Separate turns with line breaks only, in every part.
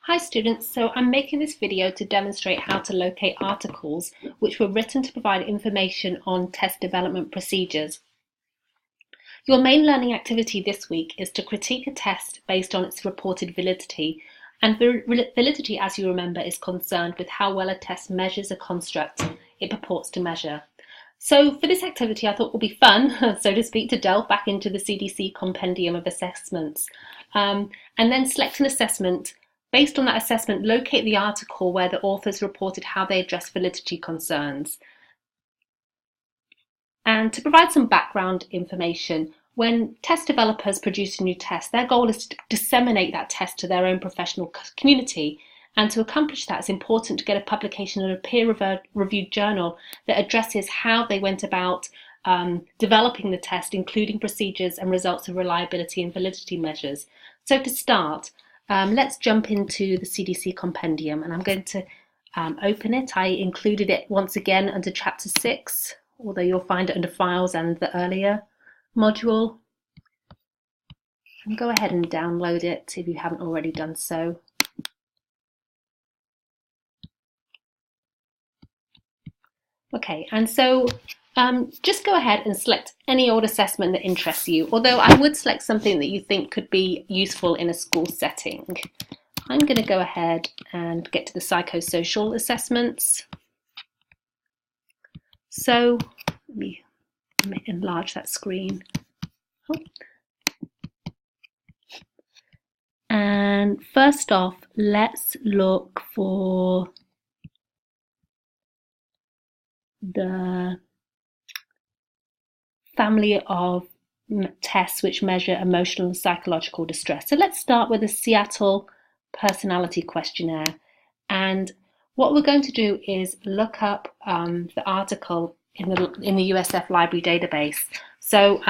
Hi students, so I'm making this video to demonstrate how to locate articles which were written to provide information on test development procedures. Your main learning activity this week is to critique a test based on its reported validity, and validity, as you remember, is concerned with how well a test measures a construct it purports to measure. So for this activity I thought it would be fun, so to speak, to delve back into the CDC compendium of assessments and then select an assessment. Based on that assessment, locate the article where the authors reported how they address validity concerns. And to provide some background information, when test developers produce a new test, their goal is to disseminate that test to their own professional community. And to accomplish that, it's important to get a publication in a peer-reviewed journal that addresses how they went about developing the test, including procedures and results of reliability and validity measures. So to start, let's jump into the CDC compendium, and I'm going to open it. I included it once again under chapter 6, although you'll find it under files and the earlier module. And go ahead and download it if you haven't already done so. Okay, and so just go ahead and select any old assessment that interests you, although I would select something that you think could be useful in a school setting. I'm going to go ahead and get to the psychosocial assessments. So let me enlarge that screen. And first off, let's look for the family of tests which measure emotional and psychological distress. So let's start with the Seattle Personality Questionnaire. And what we're going to do is look up the article in the USF Library database. So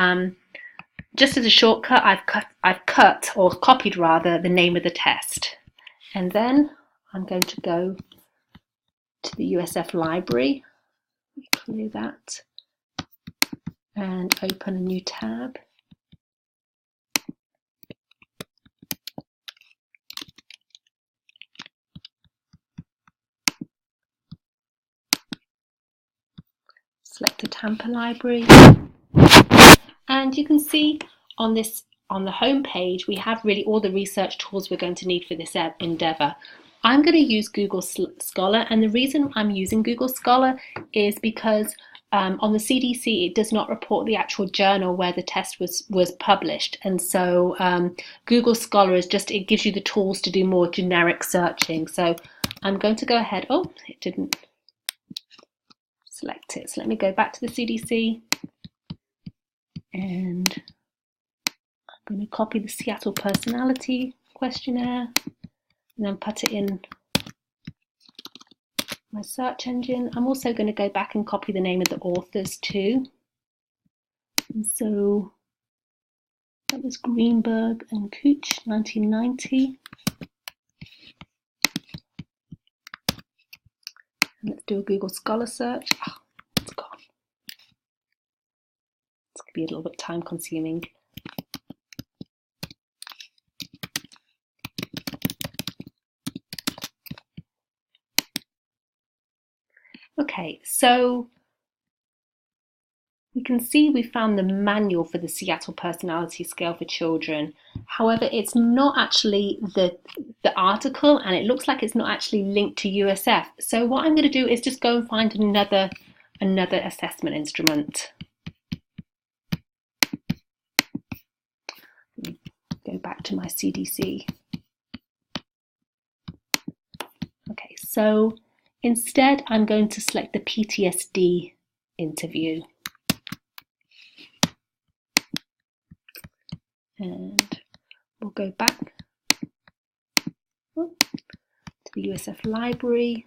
just as a shortcut, I've cut or copied rather the name of the test. And then I'm going to go to the USF Library, clear that, and open a new tab. Select the Tampa Library, and you can see on the home page we have really all the research tools we're going to need for this endeavour. I'm going to use Google Scholar, and the reason I'm using Google Scholar is because on the CDC it does not report the actual journal where the test was published, and so Google Scholar it gives you the tools to do more generic searching. So I'm going to go ahead. Oh, it didn't select it. So let me go back to the CDC, and I'm going to copy the Seattle Personality Questionnaire and then put it in my search engine. I'm also going to go back and copy the name of the authors too. And so that was Greenberg and Couch, 1990. And let's do a Google Scholar search. Oh, it's gone. It's going to be a little bit time consuming. Okay, so we can see we found the manual for the Seattle Personality Scale for children. However, it's not actually the article, and it looks like it's not actually linked to USF. So what I'm going to do is just go and find another assessment instrument. Go back to my CDC. Okay, so instead I'm going to select the PTSD interview. And we'll go back to the USF Library,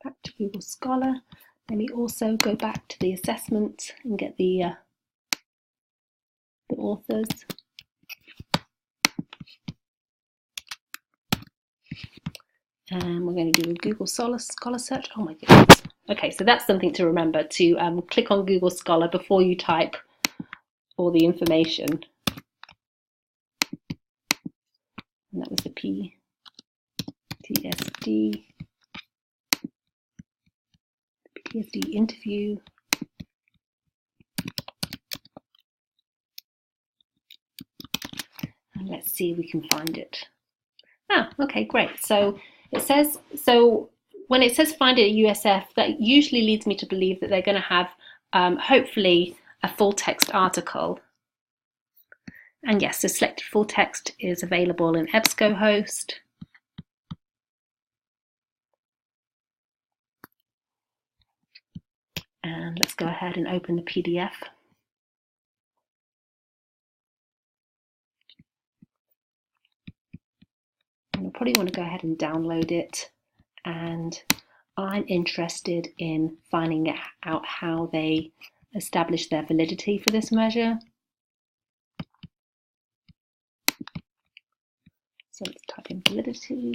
back to Google Scholar. Let me also go back to the assessment and get the authors. And we're going to do a Google Scholar search. Oh my goodness. Okay, so that's something to remember, to click on Google Scholar before you type all the information. and that was the PTSD interview. And let's see if we can find it. Okay, great. So it says, so when it says find it at USF, that usually leads me to believe that they're going to have hopefully a full text article. And yes, the selected full text is available in EBSCOhost. And let's go ahead and open the PDF. And you'll probably want to go ahead and download it. And I'm interested in finding out how they establish their validity for this measure. So let's type in validity.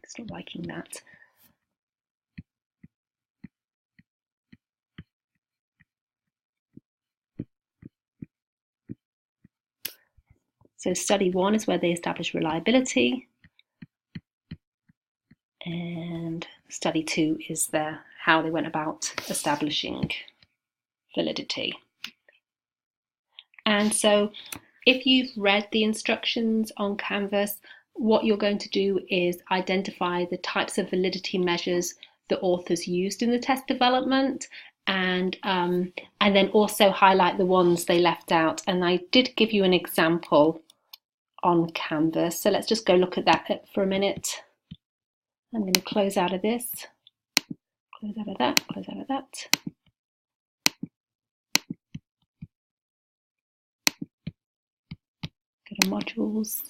It's not liking that. So study 1 is where they establish reliability. And study 2 is how they went about establishing validity. And so if you've read the instructions on Canvas, what you're going to do is identify the types of validity measures the authors used in the test development, and then also highlight the ones they left out. And I did give you an example on Canvas, so let's just go look at that for a minute. I'm going to close out of this, close out of that, close out of that. Go to modules.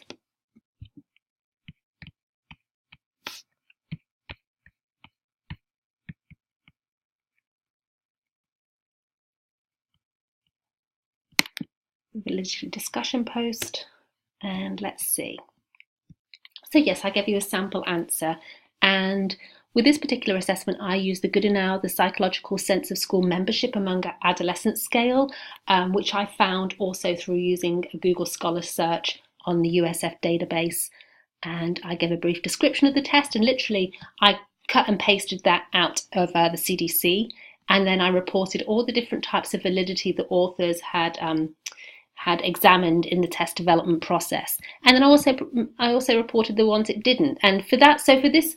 Validity discussion post, and let's see. So yes, I gave you a sample answer, and with this particular assessment, I used the Goodenow, the Psychological Sense of School Membership Among Adolescents scale, which I found also through using a Google Scholar search on the USF database. And I gave a brief description of the test, and literally I cut and pasted that out of the CDC, and then I reported all the different types of validity the authors had examined in the test development process. And then I also reported the ones it didn't. And for that, so for this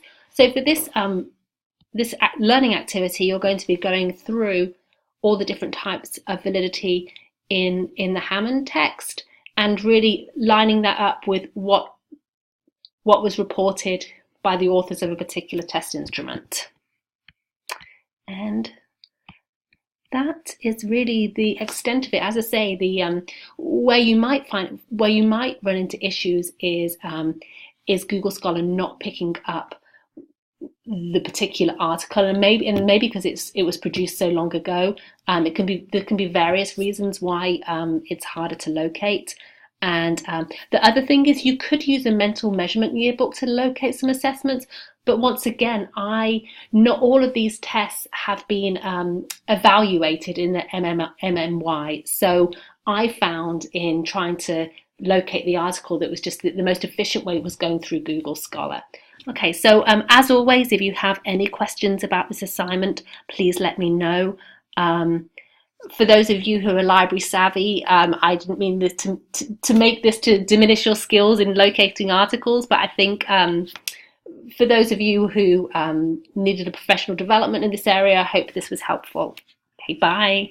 learning activity, you're going to be going through all the different types of validity in the Hammond text and really lining that up with what was reported by the authors of a particular test instrument. And that is really the extent of it. As I say, the where you might run into issues is Google Scholar not picking up the particular article, and maybe because it was produced so long ago, there can be various reasons why it's harder to locate. And the other thing is you could use a mental measurement yearbook to locate some assessments, but once again, not all of these tests have been evaluated in the MMY. So I found in trying to locate the article that was just the most efficient way was going through Google Scholar. Okay, so as always, if you have any questions about this assignment, please let me know. For those of you who are library savvy, I didn't mean this to make this to diminish your skills in locating articles, but I think for those of you who needed a professional development in this area, I hope this was helpful. Okay, bye.